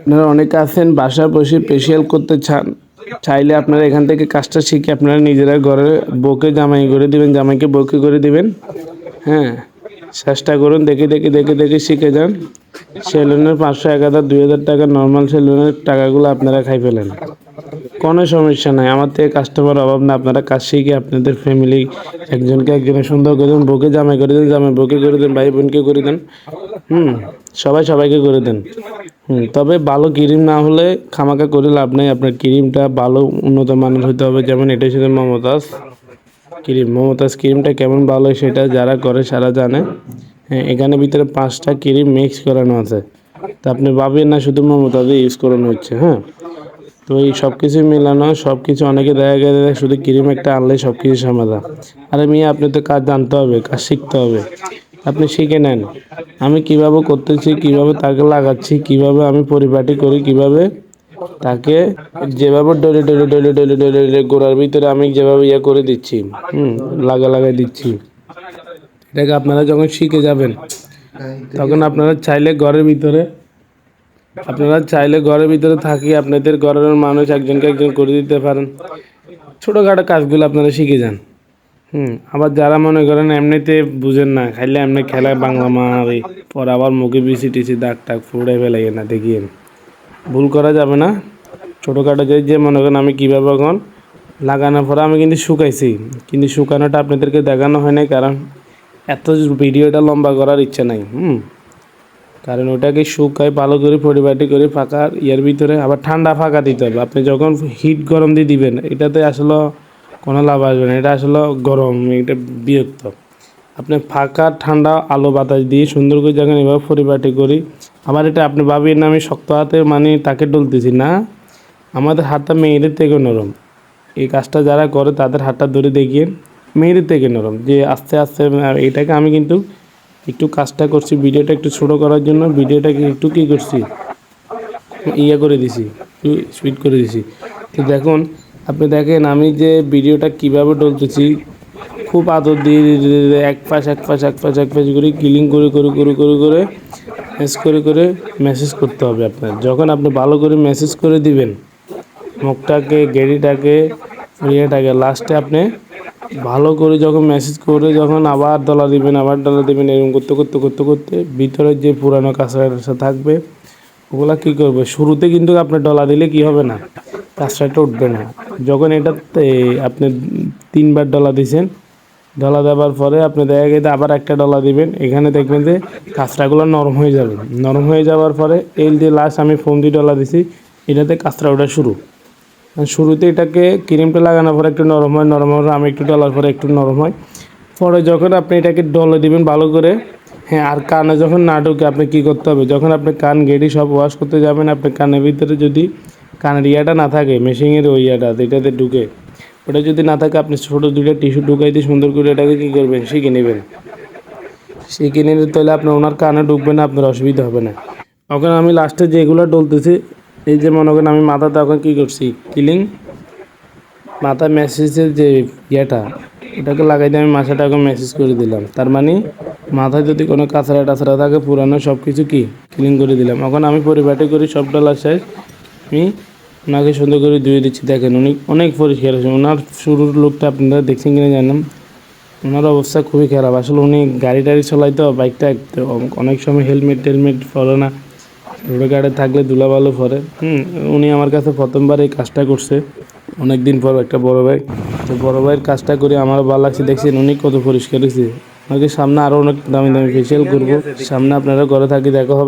আপনারা অনেকে আছেন বাসায় বসে ফেসিয়াল করতে চাইলে আপনারা এখান থেকে কাজটা শিখে আপনারা নিজেরা ঘরে বউকে জামাই করে দিবেন, জামাইকে বউকে করে দিবেন। হ্যাঁ, চেষ্টা করুন, দেখে শিখে যান। সেলুনের 500, 1000, 2000 টাকা নর্মাল সেলুনের টাকাগুলো আপনারা খাই ফেলেন, কোনো সমস্যা নাই। আমার থেকে কাস্টমার অভাব না। আপনারা কাজ শিখে আপনাদের ফ্যামিলি একজনে সুন্দর করে দেন, বউকে জামাই করে দেন, জামাই বউকে করে দেন, ভাই বোনকে করে দেন। সবাইকে করে দেন। তবে ভালো ক্রিম না হলে খামাকা করে লাভ নেই। আপনার ক্রিমটা ভালো উন্নত মানের হতে হবে। যেমন এটা ছিল মমতাজ ক্রিমটা কেমন ভালো সেটা যারা করে সারা জানে। হ্যাঁ, এখানে ভিতরে 5টা ক্রিম মিক্স করানো আছে। তা আপনি ভাবেন না শুধু মমতাজই ইউজ করানো হচ্ছে। হ্যাঁ, তো এই সব কিছু মিলানো, সব কিছু অনেকে দেখা গেছে শুধু ক্রিম একটা আনলে সব কিছু সমাধান। আরে মিয়া, আপনি তো কাজ জানতে হবে, কাজ শিখতে হবে। আপনি শিখে নেন আমি কিভাবে করতেছি, কিভাবে তাকে লাগাচ্ছি, কিভাবে আমি পরিপাটি করি, কিভাবে তাকে যেভাবে ডলে গোড়ার ভিতরে আমি যেভাবে ইয়ে করে দিচ্ছি, লাগাই দিচ্ছি। এটাকে আপনারা যখন শিখে যাবেন তখন আপনারা চাইলে ঘরের ভিতরে থাকি আপনাদের ঘরের মানুষ একজনকে একজন করে দিতে পারেন। ছোটোখাটো কাজগুলো আপনারা শিখে যান। আবার যারা মনে করেন এমনিতে বুঝেন না, খাইলে এমনি খেলা বাংলা মারি পর আবার মুখে বিসি টিসি দাগ টাগ ফুড়ে ফেলাই না, দেখিয়েন ভুল করা যাবে না। ছোটোখাটো যে মনে করেন আমি কীভাবে এখন লাগানোর পরে আমি কিন্তু শুকাইছি, কিন্তু শুকানোটা আপনাদেরকে দেখানো হয় নাই, কারণ এত ভিডিওটা লম্বা করার ইচ্ছা নাই। কারণ ওটাকে শুকায় ভালো করে পরিপাটি করে ফাঁকা ইয়ার ভিতরে আবার ঠান্ডা ফাঁকা দিতে হবে। আপনি যখন হিট গরম দিয়ে দিবেন এটাতে আসলে কোনো লাভ আসবে না, এটা আসলে গরম, এটা বিরক্ত। আপনি ফাঁকা ঠান্ডা আলো বাতাস দিয়ে সুন্দর করে যখন এভাবে পরিপাটি করি, আবার এটা আপনি ভাবিয়েন না আমি শক্ত হাতে মানে তাকে ডলতেছি না। আমাদের হাতটা মেয়েদের থেকে নরম। এই কাজটা যারা করে তাদের হাতটা ধরে দেখিয়ে মেয়েদের থেকে নরম, যে আস্তে আস্তে এটাকে আমি কিন্তু একটু কাজটা করছি ভিডিওটা একটু ছোটো করার জন্য। ভিডিওটাকে একটু কী করছি, ইয়ে করে দিছি, একটু স্পিড করে দিছি। তো দেখুন, আপনি দেখেন আমি যে ভিডিওটা কীভাবে ডলতেছি, খুব আদর দিয়ে এক পাশ করে ক্লিন করে মেসেজ করতে হবে আপনার। যখন আপনি ভালো করে মেসেজ করে দিবেন মুখটাকে, গেড়িটাকে, ইয়েটাকে, লাস্টে আপনি ভালো করে যখন মেসেজ করে যখন আবার ডলা দিবেন এরকম করতে ভিতরে যে পুরানো কাঁচড়াটা থাকবে ওগুলা কী করবে, শুরুতে কিন্তু আপনি ডলা দিলে কি হবে না, কাঁচড়াটা উঠবে না। যখন এটাতে আপনি 3বার ডলা দিয়েছেন, ডলা দেওয়ার পরে আপনি দেখা গেছে আবার একটা ডলা দিবেন, এখানে দেখবেন যে কাঁচড়াগুলো নরম হয়ে যাবে। নরম হয়ে যাওয়ার পরে এই যে লাস্ট আমি ফোম দিয়ে ডলা দিছি, এটাতে কাঁচড়া ওঠা শুরুতে এটাকে ক্রিমটা লাগানোর পরে একটু নরম হয়, আমি একটু ডলার পরে একটু নরম হয়। পরে যখন আপনি এটাকে ডলে দিবেন ভালো করে, হ্যাঁ, আর কানে যখন না ঢুকে আপনি কী করতে হবে, যখন আপনি কান গেড়ি সব ওয়াশ করতে যাবেন, আপনি কানের ভিতরে যদি কানের ইয়াটা না থাকে, মেশিনের ওই ইয়াটা এটাতে ঢুকে, ওটা যদি না থাকে আপনি ছোটো 2টা টিস্যু ঢুকাই দিয়ে সুন্দর করে এটাকে কী করবেন, শিখে নেবেন। শিখে নিলে তাহলে আপনার ওনার কানে ঢুকবে না, আপনার অসুবিধা হবে না। এখন আমি লাস্টে যেগুলো ডলতেছি, এই যে মনে করেন আমি মাথাতে এখন কী করছি, মাথা মেসেজের যে ইয়েটা ওটাকে লাগাই দিয়ে আমি মাথাটা এখন মেসেজ করে দিলাম। তার মানে মাথায় যদি কোনো কাঁচড়া টাচড়া থাকে পুরানো সব কিছু কি ক্লিন করে দিলাম। এখন আমি পরিপাটি করি সব ডলার শেষ, আমি ওনাকে সুন্দর করে ধুয়ে দিচ্ছি। দেখেন উনি অনেক পরিষ্কার আছে। ওনার শুরুর লোকটা আপনারা দেখছেন কিনা জানেন, ওনার অবস্থা খুবই খারাপ। আসলে উনি গাড়ি টাড়ি চলাইতো, বাইকটা অনেক সময় হেলমেট টেলমেট পরে না, রোডে গাড়ি থাকলে ধুলাবালু পরে। উনি আমার কাছে প্রথমবার এই কাজটা করছে অনেক দিন পর, একটা বড় ভাইয়ের কাজটা করে আমার ভালো লাগছে। দেখছেন উনি কত পরিষ্কার হয়েছে। ওনাকে সামনে আরও অনেক দামি ফেসিয়াল করবো, সামনে আপনারা ঘরে থাকি দেখা হবে।